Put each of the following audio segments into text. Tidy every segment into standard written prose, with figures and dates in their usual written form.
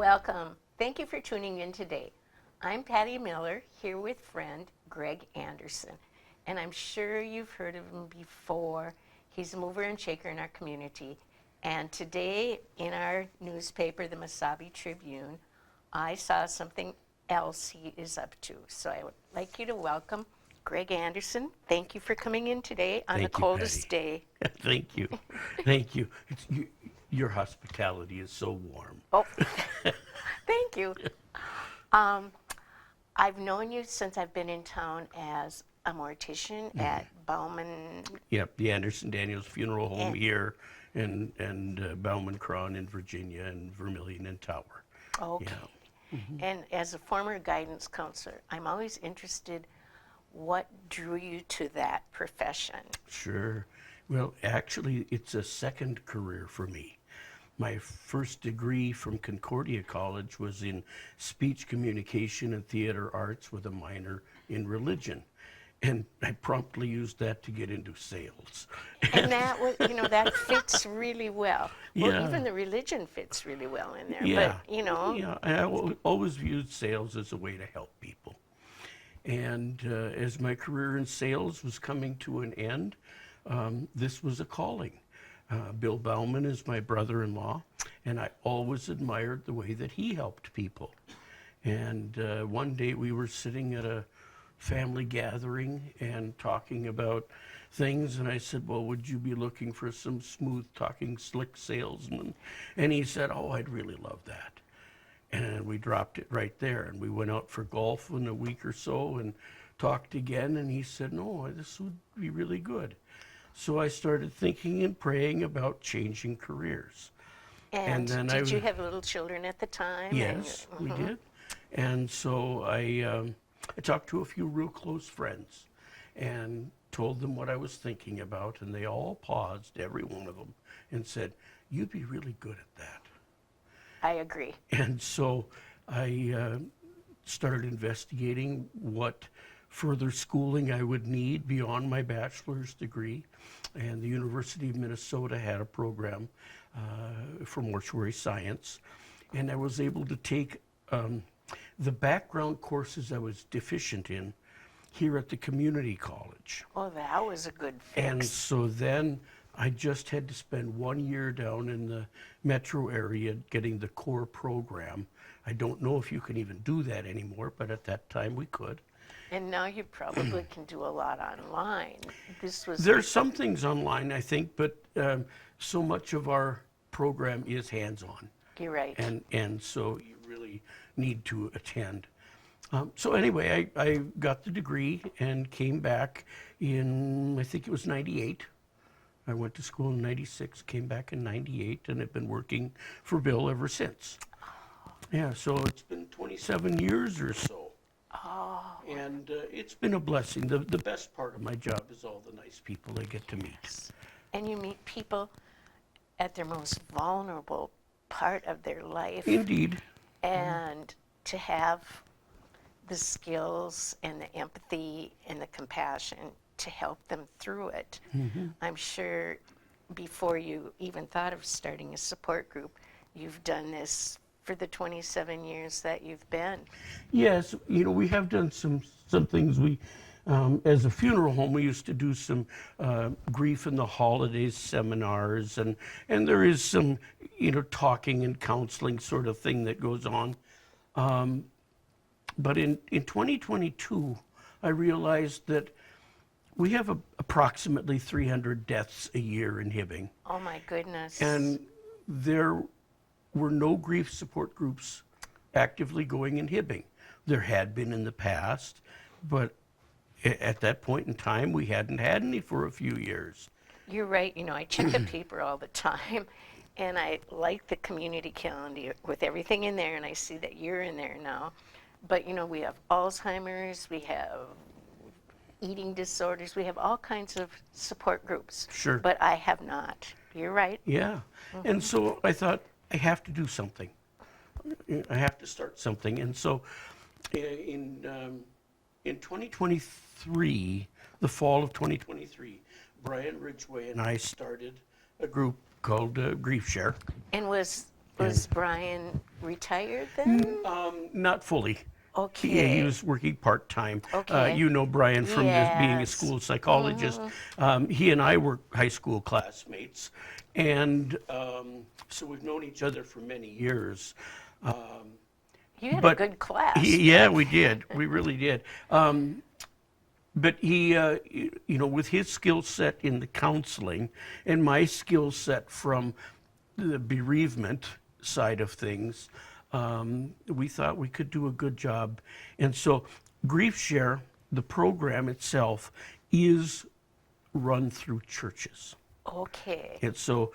Welcome. Thank you for tuning in today. I'm Patty Miller here with friend Greg Anderson, and I'm sure you've heard of him before. He's a mover and shaker in our community. And today in our newspaper, the Mesabi Tribune, I saw something else he is up to. So I would like you to welcome Greg Anderson. Thank you for coming in today on the coldest day. Thank you. Thank you. Your hospitality is so warm. Oh, thank you. I've known you since I've been in town as a mortician at Bauman. Yep, the Anderson Daniels Funeral Home here and Bauman Cron in Virginia and Vermilion and Tower. Okay. Yeah. And as a former guidance counselor, I'm always interested what drew you to that profession. Sure. Well, actually, it's a second career for me. My first degree from Concordia College was in speech communication and theater arts with a minor in religion. And I promptly used that to get into sales. And that was, that fits really well. Well, Yeah. even the religion fits really well in there. Yeah. But, Yeah, I always viewed sales as a way to help people. And as my career in sales was coming to an end, this was a calling. Bill Bauman is my brother-in-law, and I always admired the way that he helped people. And one day we were sitting at a family gathering and talking about things, and I said, well, would you be looking for some smooth-talking, slick salesman? And he said, oh, I'd really love that. And we dropped it right there, and we went out for golf in a week or so and talked again, and he said, no, this would be really good. So I started thinking and praying about changing careers. And then did you have little children at the time? Yes, we did. And so I talked to a few real close friends and told them what I was thinking about, and they all paused, every one of them, and said, you'd be really good at that. I agree. And so I started investigating what further schooling I would need beyond my bachelor's degree. And the University of Minnesota had a program for mortuary science. And I was able to take the background courses I was deficient in here at the community college. Oh, that was a good fix. And so then I just had to spend 1 year down in the metro area getting the core program. I don't know if you can even do that anymore, but at that time we could. And now you probably can do a lot online. There's some things online, I think, but so much of our program is hands-on. You're right. And so you really need to attend. So anyway, I got the degree and came back in, I think it was 98. I went to school in 96, came back in 98, and have been working for Bill ever since. Yeah, so it's been 27 years or so. Oh. And it's been a blessing. The best part of my job is all the nice people I get to meet. And you meet people at their most vulnerable part of their life. Indeed. And to have the skills and the empathy and the compassion to help them through it. I'm sure before you even thought of starting a support group, you've done this for the 27 years that you've been. Yes, we have done some things. We, as a funeral home, we used to do some grief in the holidays seminars, and there is some, talking and counseling sort of thing that goes on. But in 2022, I realized that we have approximately 300 deaths a year in Hibbing. Oh my goodness. And there were no grief support groups actively going in Hibbing. There had been in the past, but at that point in time, we hadn't had any for a few years. You're right. I check the paper all the time, and I like the community calendar with everything in there, and I see that you're in there now. But, we have Alzheimer's, we have eating disorders, we have all kinds of support groups. Sure. But I have not. You're right. Yeah. And so I thought, I have to do something. I have to start something. And so in 2023, the fall of 2023, Brian Ridgway and I started a group called Grief Share. And was Was Brian retired then? Not fully. Okay. He was working part-time. Okay. You know Brian from just being a Yes. school psychologist. He and I were high school classmates. And so we've known each other for many years. You had a But good class. Yeah, we did. We really did. But he, with his skill set in the counseling and my skill set from the bereavement side of things, we thought we could do a good job. And so Grief Share, the program itself, is run through churches. Okay. And so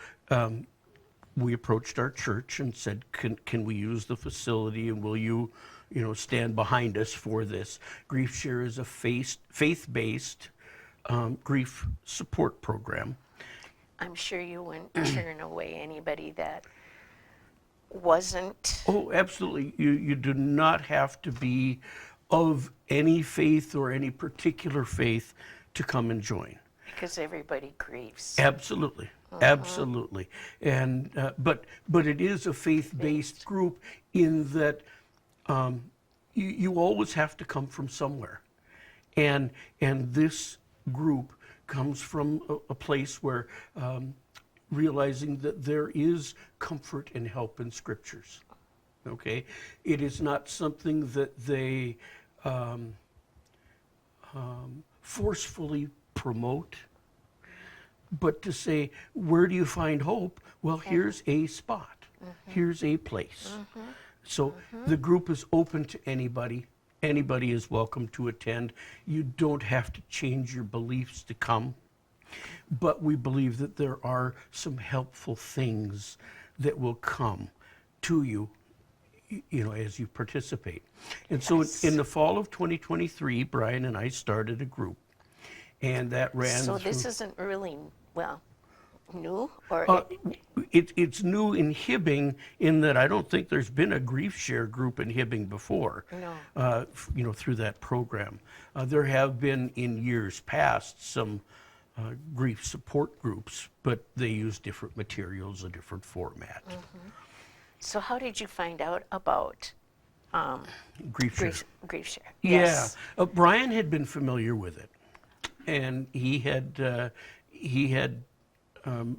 we approached our church and said, can we use the facility, and will you, stand behind us for this? Grief Share is a faith-based grief support program. I'm sure you wouldn't turn away anybody that wasn't. Oh, absolutely. You do not have to be of any faith or any particular faith to come and join. Because everybody grieves. Absolutely, absolutely. And but it is a faith-based group in that you always have to come from somewhere, and this group comes from a place where realizing that there is comfort and help in scriptures. Okay, it is not something that they forcefully promote, but to say, where do you find hope? Well, here's a spot. Here's a place. So the group is open to anybody. Anybody is welcome to attend. You don't have to change your beliefs to come. But we believe that there are some helpful things that will come to you, as you participate. And so in the fall of 2023, Brian and I started a group. And that ran So through, this isn't really, new? Or it's new in Hibbing in that I don't think there's been a Grief Share group in Hibbing before. No. Through that program. There have been in years past some grief support groups, but they use different materials, a different format. So how did you find out about Grief Share. Grief Share? Yeah, Yes. Brian had been familiar with it, and he had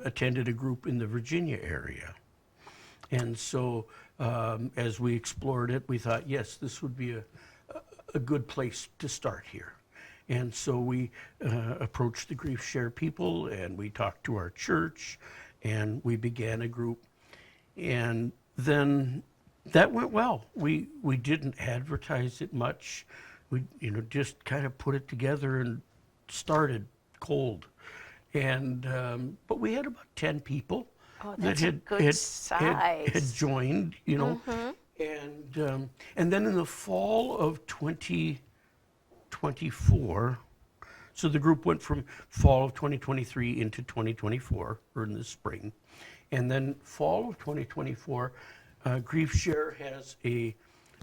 attended a group in the Virginia area, and so as we explored it, we thought, yes, this would be a good place to start here. And so we approached the Grief Share people, and we talked to our church, and we began a group. And then that went well. We didn't advertise it much. We just kind of put it together and started cold. And but we had about 10 people Oh, that that's a good had size. joined, and then in the fall of 2024, so the group went from fall of 2023 into 2024, or in the spring, and then fall of 2024, Grief Share has a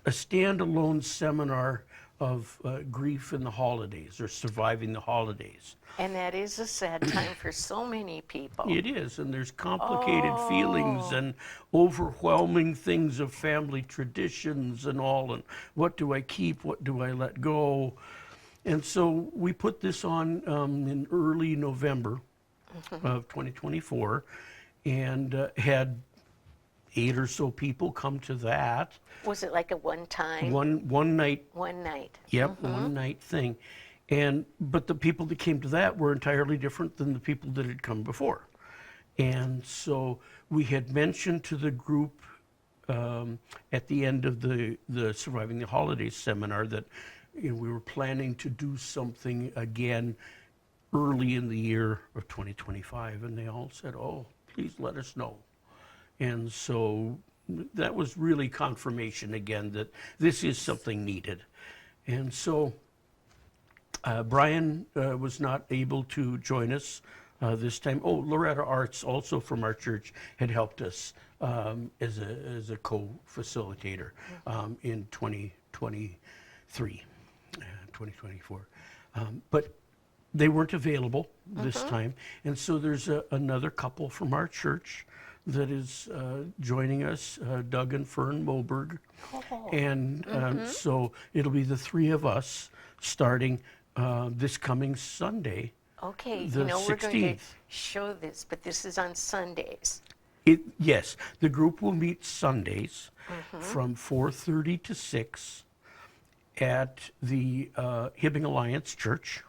standalone seminar of grief in the holidays, or surviving the holidays. And that is a sad time for so many people. It is, and there's complicated feelings and overwhelming things of family traditions and all, and what do I keep, what do I let go? And so we put this on in early November of 2024, and had 8 or so people come to that. Was it like a one-time? One night. One night. Yep, one night thing. But the people that came to that were entirely different than the people that had come before. And so we had mentioned to the group at the end of the Surviving the Holidays seminar that we were planning to do something again early in the year of 2025. And they all said, oh, please let us know. And so that was really confirmation again that this is something needed. And so Brian was not able to join us this time. Oh, Loretta Arts, also from our church, had helped us as a co-facilitator in 2024. But they weren't available this time. And so there's another couple from our church that is joining us, Doug and Fern Moberg. Oh. And so it'll be the three of us starting this coming Sunday. Okay, The we're going to 16th. show this, but this is on Sundays. Yes, the group will meet Sundays from 4:30 to 6 at the Hibbing Alliance Church.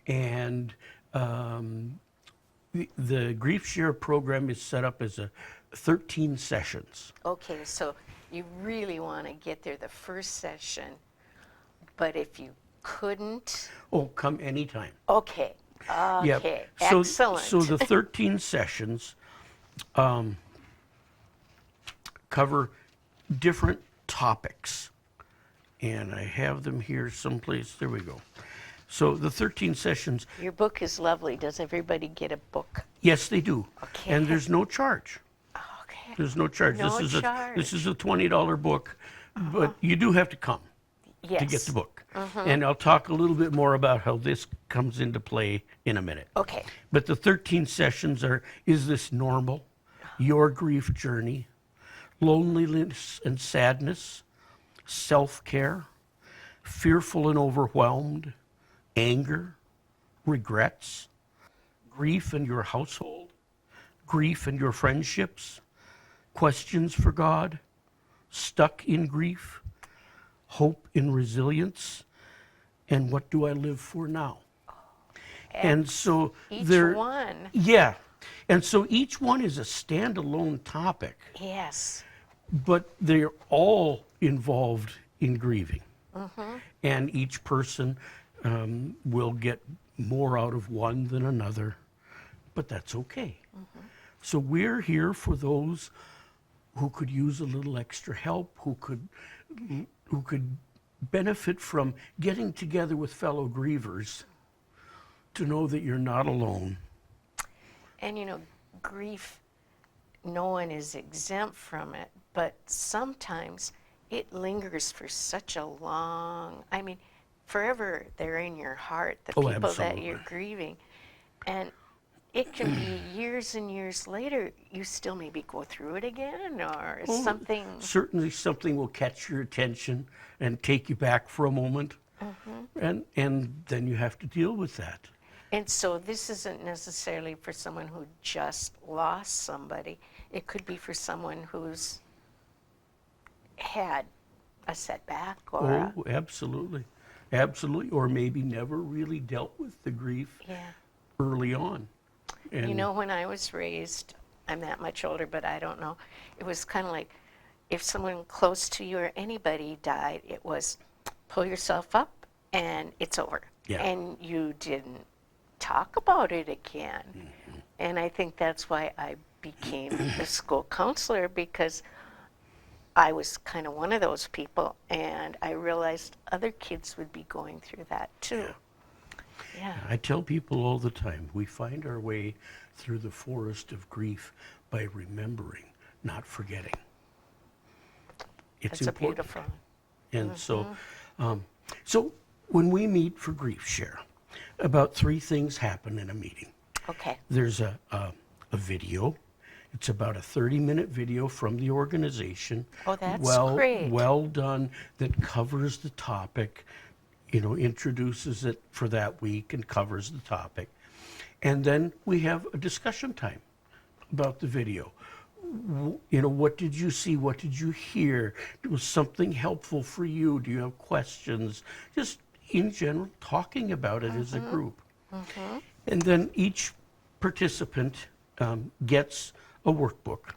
And the Grief Share program is set up as 13 sessions. Okay, so you really want to get there the first session, but if you couldn't, Oh, come anytime. okay, Yep. okay, So, excellent. So the 13 sessions cover different topics. And I have them here someplace. There we go. So the 13 sessions, Your book is lovely. Does everybody get a book? yes, they do. Okay. And there's no charge. Okay. There's no charge. No this is charge. this is a $20 book, but you do have to come Yes. to get the book. And I'll talk a little bit more about how this comes into play in a minute. Okay. But the 13 sessions are: is this normal? Your grief journey, loneliness and sadness, self-care, fearful and overwhelmed, anger, regrets, grief in your household, grief in your friendships, questions for God, stuck in grief, hope in resilience, and what do I live for now? And so Each there, one. yeah, and so each one is a standalone topic, Yes. but they're all involved in grieving. And each person will get more out of one than another, but that's okay. So we're here for those who could use a little extra help, who could benefit from getting together with fellow grievers to know that you're not alone. And grief, no one is exempt from it, but sometimes it lingers for such a long, forever they're in your heart, the Oh, people that absolutely. you're grieving. And it can be years and years later, you still maybe go through it again, or something. Certainly something will catch your attention and take you back for a moment, and then you have to deal with that. And so this isn't necessarily for someone who just lost somebody. It could be for someone who's had a setback or Oh, absolutely. Absolutely. Or maybe never really dealt with the grief yeah. early on. And When I was raised, I'm that much older, but I don't know. It was kind of like if someone close to you or anybody died, it was pull yourself up and it's over. Yeah. And you didn't talk about it again. And I think that's why I became a school counselor, because I was kind of one of those people, and I realized other kids would be going through that too. Yeah. I tell people all the time, we find our way through the forest of grief by remembering, not forgetting. It's That's important. a beautiful. And so when we meet for Grief Share, about 3 things happen in a meeting. Okay. There's a video. It's about a 30-minute video from the organization. Oh, that's well, great. Well done, that covers the topic, introduces it for that week and covers the topic. And then we have a discussion time about the video. What did you see? What did you hear? Was something helpful for you? Do you have questions? Just in general, talking about it as a group. And then each participant gets a workbook.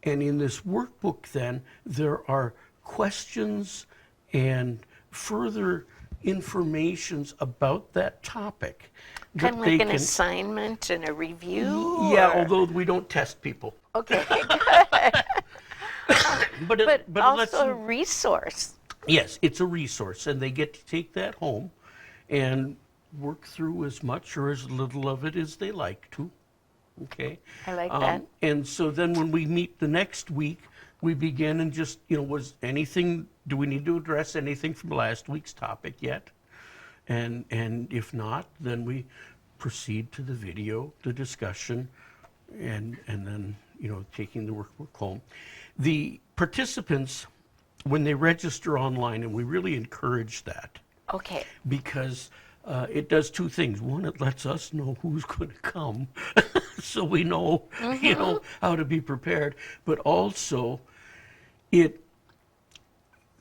And in this workbook, then, there are questions and further informations about that topic. Kind of that they like an can- assignment and a review? Yeah, or- although we don't test people. Okay, But, it lets also a them- resource. Yes, it's a resource, and they get to take that home and work through as much or as little of it as they like to. Okay? I like that. And so then when we meet the next week, we begin and just, do we need to address anything from last week's topic yet? And if not, then we proceed to the video, the discussion, and then taking the workbook home. The participants, when they register online, and we really encourage that, Okay. because it does two things. One, it lets us know who's going to come, so we know, how to be prepared. But also,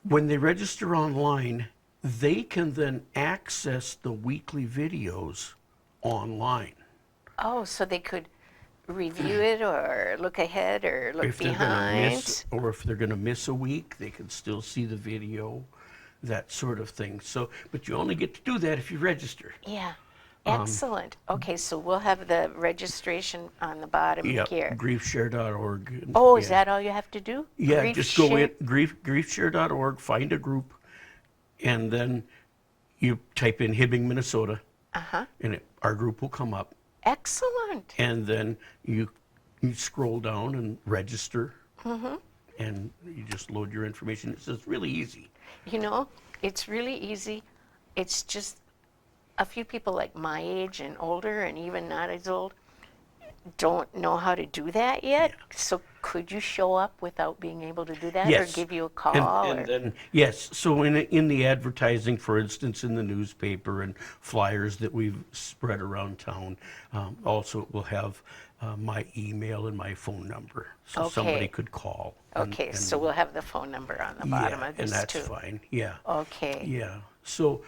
when they register online, they can then access the weekly videos online. Oh, so they could review it or look ahead or look If they're going to behind. if they're going to miss a week, they can still see the video, that sort of thing. So, but you only get to do that if you register. Yeah. Excellent. Okay, so we'll have the registration on the bottom here. Griefshare.org. Oh, is that all you have to do? Yeah, Grief just go share? in, griefshare.org, find a group, and then you type in Hibbing, Minnesota, Uh-huh. and our group will come up. Excellent. And then you scroll down and register, and you just load your information. It's really easy. It's really easy. It's just a few people like my age and older and even not as old don't know how to do that yet. So could you show up without being able to do that, Yes. or give you a call? And then, yes, so in the advertising, for instance, in the newspaper and flyers that we've spread around town, also it will have my email and my phone number, so Okay. somebody could call. Okay, so we'll have the phone number on the bottom of this and that's too. fine, yeah. Okay. Yeah, so,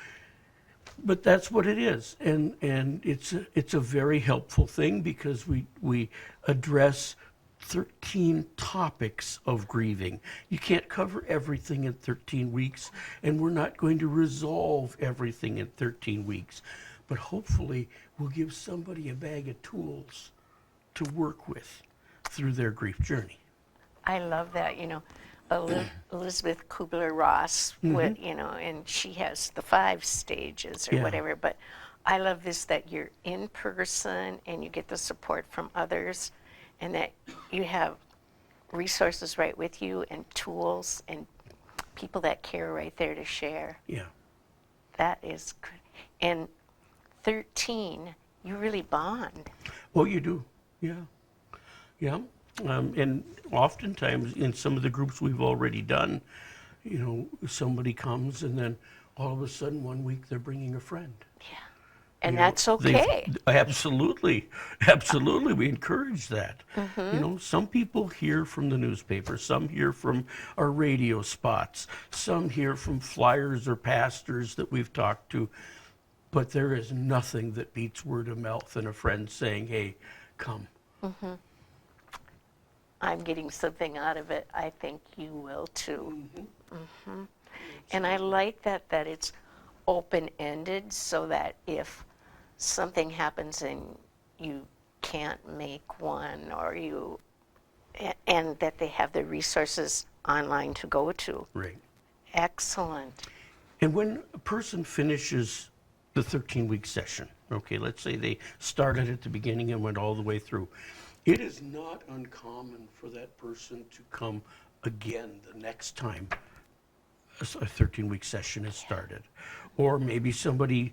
but that's what it is, and it's a very helpful thing, because we address 13 topics of grieving. You can't cover everything in 13 weeks, and we're not going to resolve everything in 13 weeks, but hopefully we'll give somebody a bag of tools to work with through their grief journey. I love that. Elizabeth Kubler-Ross, and she has the 5 stages or Yeah. whatever. But I love this, that you're in person and you get the support from others, and that you have resources right with you and tools and people that care right there to share. Yeah. That is good. And 13, you really bond. Oh, you do, yeah, yeah. And oftentimes in some of the groups we've already done, somebody comes and then all of a sudden one week they're bringing a friend. Yeah. And You know, that's okay. Absolutely, we encourage that. Some people hear from the newspaper, some hear from our radio spots, some hear from flyers or pastors that we've talked to, but there is nothing that beats word of mouth and a friend saying, hey, come. I'm getting something out of it. I think you will too. And I like that it's open-ended, so that if something happens and you can't make one, and that they have the resources online to go to. Right. Excellent. And when a person finishes the 13-week session, okay, let's say they started at the beginning and went all the way through, it is not uncommon for that person to come again the next time a 13-week session is started. Or maybe somebody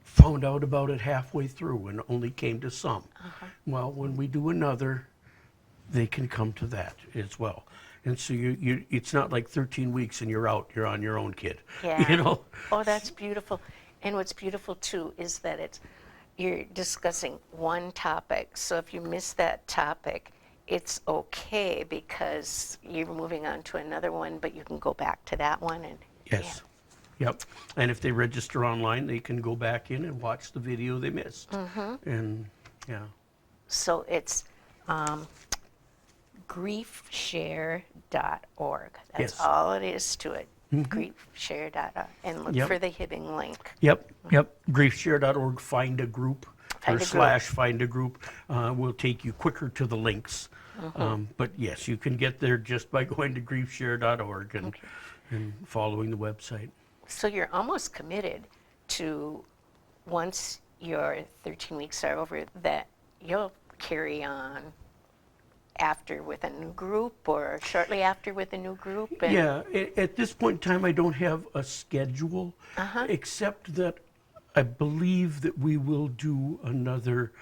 found out about it halfway through and only came to some. Well, when we do another, they can come to that as well. And so it's not like 13 weeks and you're out, you're on your own, kid. Yeah. Oh, that's beautiful. And what's beautiful too is that you're discussing one topic. So if you miss that topic, it's okay, because you're moving on to another one, but you can go back to that one. And Yes. Yep. And if they register online, they can go back in and watch the video they missed. And yeah. So it's griefshare.org. That's Yes. all it is to it. Griefshare.org. And look Yep. for the Hibbing link. Yep. Griefshare.org, find a group, Find or a group. /find a group will take you quicker to the links. But yes, you can get there just by going to griefshare.org and following the website. So you're almost committed to, once your 13 weeks are over, that you'll carry on after with a new group, or shortly after with a new group? And Yeah, at this point in time, I don't have a schedule, except that I believe that we will do another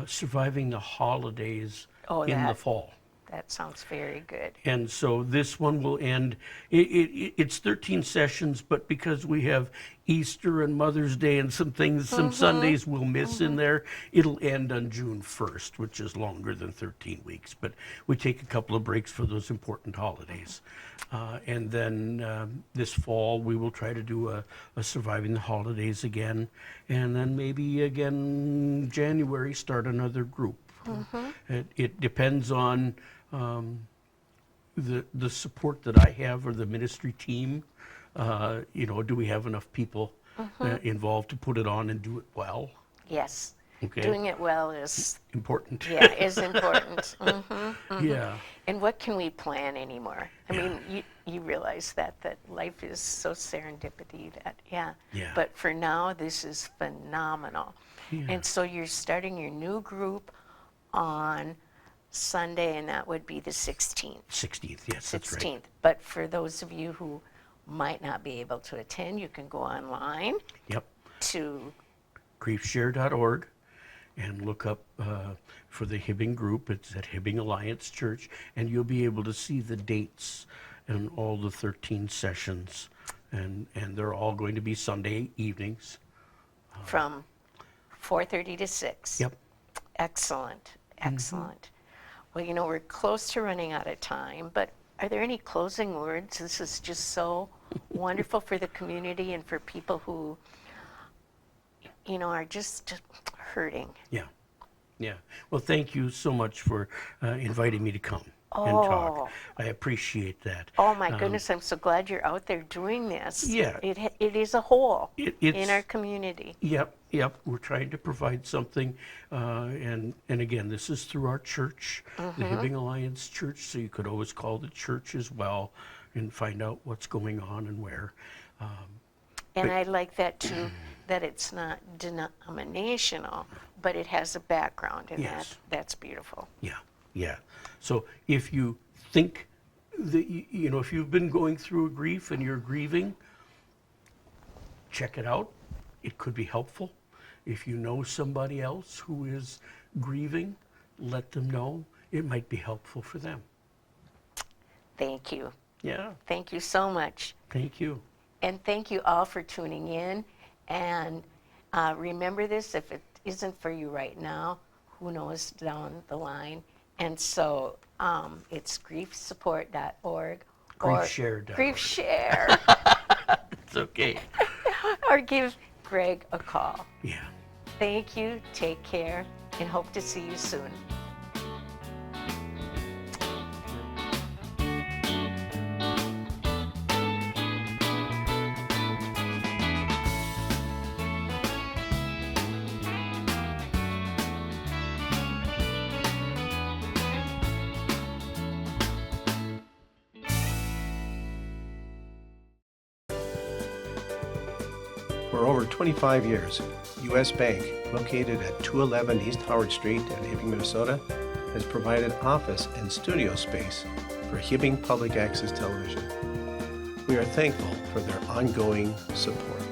Surviving the Holidays Oh, in the that- fall. That sounds very good. And so this one will end, it's 13 sessions, but because we have Easter and Mother's Day and some things, some Sundays we'll miss in there, it'll end on June 1st, which is longer than 13 weeks. But we take a couple of breaks for those important holidays. And then this fall, we will try to do a Surviving the Holidays again. And then maybe again, January, start another group. It depends on the support that I have or the ministry team. You know, do we have enough people involved to put it on and do it well? Yes. Okay. Doing it well is, Important. yeah, is important. Yeah. And what can we plan anymore? I mean, you realize that life is so serendipity that, yeah. But for now, this is phenomenal. Yeah. And so you're starting your new group on Sunday, and that would be the 16th. 16th, yes, that's right. 16th. But for those of you who might not be able to attend, you can go online Yep. to, griefshare.org and look up for the Hibbing group. It's at Hibbing Alliance Church, and you'll be able to see the dates and all the 13 sessions. And they're all going to be Sunday evenings. from 4:30 to 6. Yep. Excellent, excellent. Well, you know, we're close to running out of time, but are there any closing words? This is just so wonderful for the community and for people who, you know, are just hurting. Yeah. Yeah. Well, thank you so much for inviting me to come and talk. I appreciate that. Oh my goodness, I'm so glad you're out there doing this. Yeah. It is a hole in It's- our community. Yep. We're trying to provide something, and again, this is through our church, the Hibbing Alliance Church. So you could always call the church as well and find out what's going on and where. And I like that too, that it's not denominational, but it has a background, and Yes. that's beautiful. Yeah. So if you think that you know, if you've been going through a grief and you're grieving, check it out. It could be helpful. If you know somebody else who is grieving, let them know. It might be helpful for them. Thank you. Yeah. Thank you so much. Thank you. And thank you all for tuning in. And remember this, if it isn't for you right now, who knows down the line. And so it's griefsupport.org. Griefshare.org. Griefshare. It's okay. Or give Greg a call. Yeah. Thank you, take care, and hope to see you soon. For over 25 years, U.S. Bank, located at 211 East Howard Street in Hibbing, Minnesota, has provided office and studio space for Hibbing Public Access Television. We are thankful for their ongoing support.